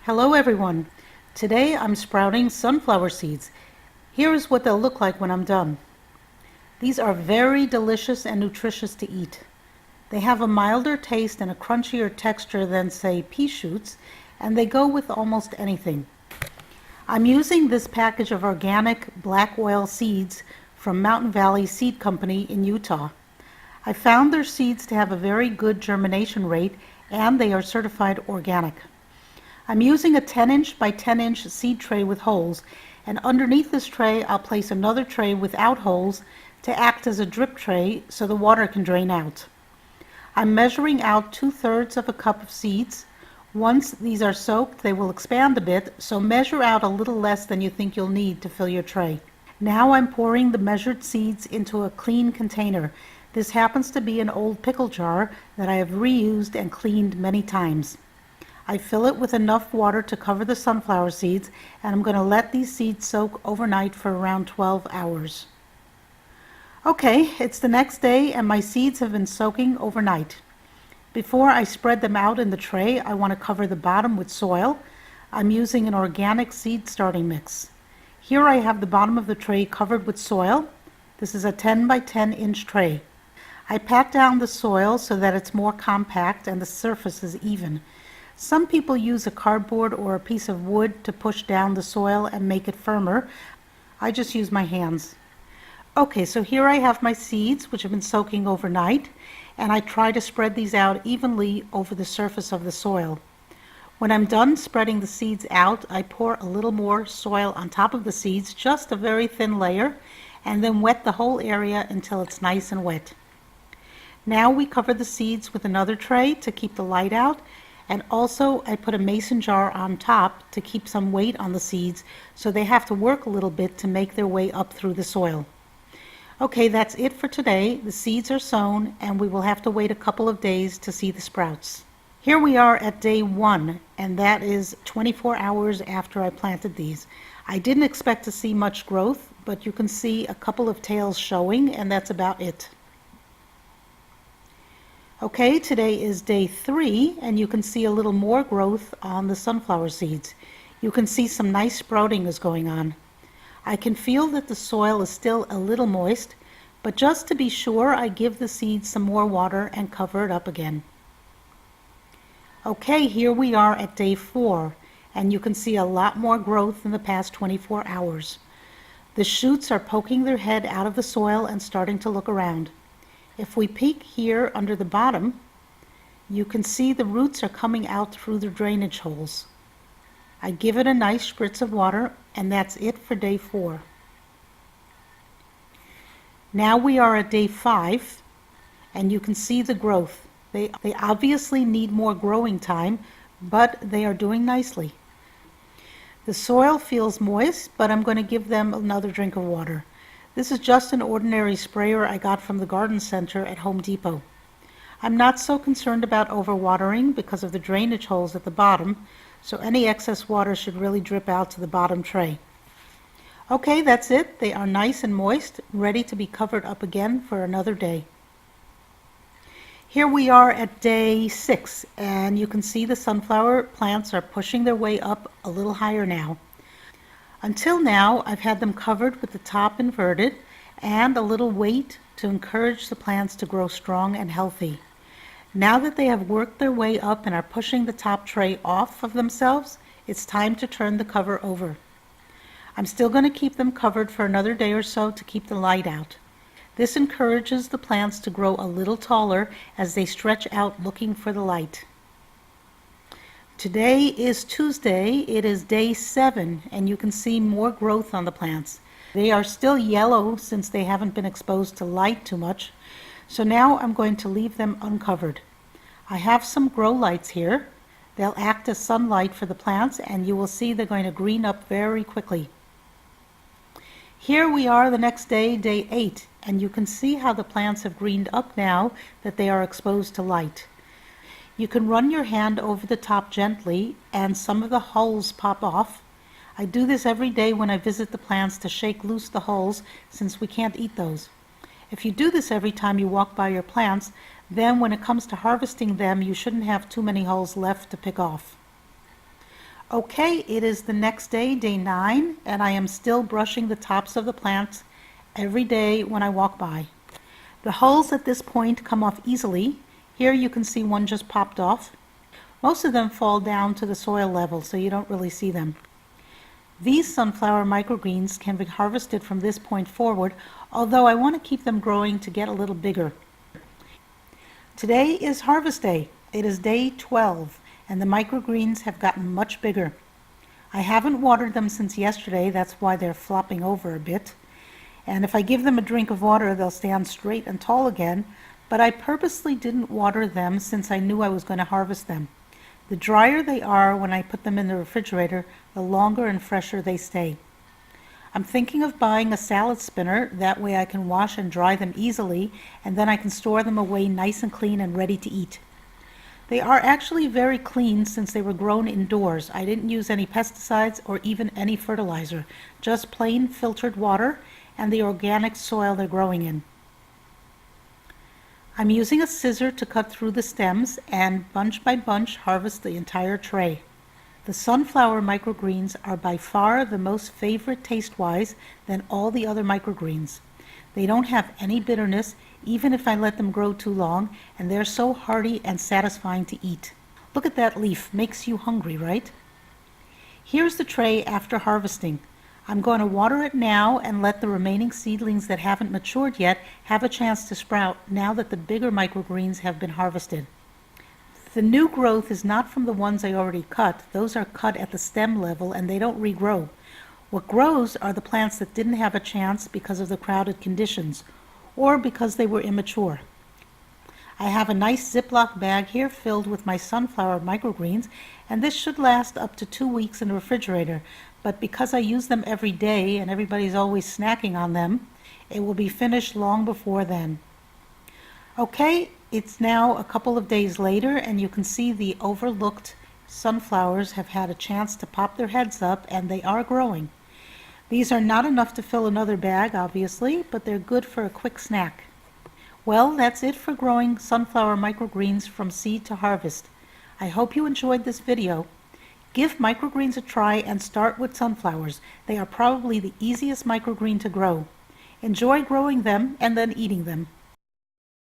Hello everyone. Today I'm sprouting sunflower seeds. Here is what they'll look like when I'm done. These are very delicious and nutritious to eat. They have a milder taste and a crunchier texture than, say, pea shoots, and they go with almost anything. I'm using this package of organic black oil seeds from Mountain Valley Seed Company in Utah. I found their seeds to have a very good germination rate and they are certified organic. I'm using a 10-inch by 10-inch seed tray with holes, and underneath this tray I'll place another tray without holes to act as a drip tray so the water can drain out. I'm measuring out 2/3 of a cup of seeds. Once these are soaked, they will expand a bit, so measure out a little less than you think you'll need to fill your tray. Now I'm pouring the measured seeds into a clean container. This happens to be an old pickle jar that I have reused and cleaned many times. I fill it with enough water to cover the sunflower seeds, and I'm going to let these seeds soak overnight for around 12 hours. Okay, it's the next day and my seeds have been soaking overnight. Before I spread them out in the tray, I want to cover the bottom with soil. I'm using an organic seed starting mix. Here I have the bottom of the tray covered with soil. This is a 10 by 10 inch tray. I pat down the soil so that it's more compact and the surface is even. Some people use a cardboard or a piece of wood to push down the soil and make it firmer. I just use my hands. Okay, so here I have my seeds, which have been soaking overnight, and I try to spread these out evenly over the surface of the soil. When I'm done spreading the seeds out, I pour a little more soil on top of the seeds, just a very thin layer, and then wet the whole area until it's nice and wet. Now we cover the seeds with another tray to keep the light out. And also I put a mason jar on top to keep some weight on the seeds so they have to work a little bit to make their way up through the soil. Okay, that's it for today. The seeds are sown and we will have to wait a couple of days to see the sprouts. Here we are at day 1, and that is 24 hours after I planted these. I didn't expect to see much growth, but you can see a couple of tails showing, and that's about it. Okay, today is day 3, and you can see a little more growth on the sunflower seeds. You can see some nice sprouting is going on. I can feel that the soil is still a little moist, but just to be sure, I give the seeds some more water and cover it up again. Okay, here we are at day 4, and you can see a lot more growth in the past 24 hours. The shoots are poking their head out of the soil and starting to look around. If we peek here under the bottom, you can see the roots are coming out through the drainage holes. I give it a nice spritz of water, and that's it for day 4. Now we are at day 5, and you can see the growth. They obviously need more growing time, but they are doing nicely. The soil feels moist, but I'm going to give them another drink of water. This is just an ordinary sprayer I got from the garden center at Home Depot. I'm not so concerned about overwatering because of the drainage holes at the bottom, so any excess water should really drip out to the bottom tray. Okay, that's it. They are nice and moist, ready to be covered up again for another day. Here we are at day 6, and you can see the sunflower plants are pushing their way up a little higher now. Until now, I've had them covered with the top inverted and a little weight to encourage the plants to grow strong and healthy. Now that they have worked their way up and are pushing the top tray off of themselves, it's time to turn the cover over. I'm still going to keep them covered for another day or so to keep the light out. This encourages the plants to grow a little taller as they stretch out looking for the light. Today is Tuesday. It is day 7, and you can see more growth on the plants. They are still yellow since they haven't been exposed to light too much. So now I'm going to leave them uncovered. I have some grow lights here. They'll act as sunlight for the plants, and you will see they're going to green up very quickly. Here we are the next day, day 8, and you can see how the plants have greened up now that they are exposed to light. You can run your hand over the top gently and some of the hulls pop off. I do this every day when I visit the plants to shake loose the hulls since we can't eat those. If you do this every time you walk by your plants, then when it comes to harvesting them, you shouldn't have too many hulls left to pick off. Okay, it is the next day, day 9, and I am still brushing the tops of the plants every day when I walk by. The hulls at this point come off easily. Here you can see one just popped off. Most of them fall down to the soil level, so you don't really see them. These sunflower microgreens can be harvested from this point forward, although I want to keep them growing to get a little bigger. Today is harvest day. It is day 12, and the microgreens have gotten much bigger. I haven't watered them since yesterday, that's why they're flopping over a bit. And if I give them a drink of water, they'll stand straight and tall again, but I purposely didn't water them since I knew I was going to harvest them. The drier they are when I put them in the refrigerator, the longer and fresher they stay. I'm thinking of buying a salad spinner, that way I can wash and dry them easily, and then I can store them away nice and clean and ready to eat. They are actually very clean since they were grown indoors. I didn't use any pesticides or even any fertilizer, just plain filtered water and the organic soil they're growing in. I'm using a scissor to cut through the stems and bunch by bunch harvest the entire tray. The sunflower microgreens are by far the most favorite taste-wise than all the other microgreens. They don't have any bitterness even if I let them grow too long, and they're so hearty and satisfying to eat. Look at that leaf, makes you hungry, right? Here's the tray after harvesting. I'm going to water it now and let the remaining seedlings that haven't matured yet have a chance to sprout now that the bigger microgreens have been harvested. The new growth is not from the ones I already cut. Those are cut at the stem level and they don't regrow. What grows are the plants that didn't have a chance because of the crowded conditions or because they were immature. I have a nice Ziploc bag here filled with my sunflower microgreens, and this should last up to 2 weeks in the refrigerator, but because I use them every day and everybody's always snacking on them, it will be finished long before then. Okay, it's now a couple of days later, and you can see the overlooked sunflowers have had a chance to pop their heads up, and they are growing. These are not enough to fill another bag, obviously, but they're good for a quick snack. Well, that's it for growing sunflower microgreens from seed to harvest. I hope you enjoyed this video. Give microgreens a try and start with sunflowers. They are probably the easiest microgreen to grow. Enjoy growing them and then eating them.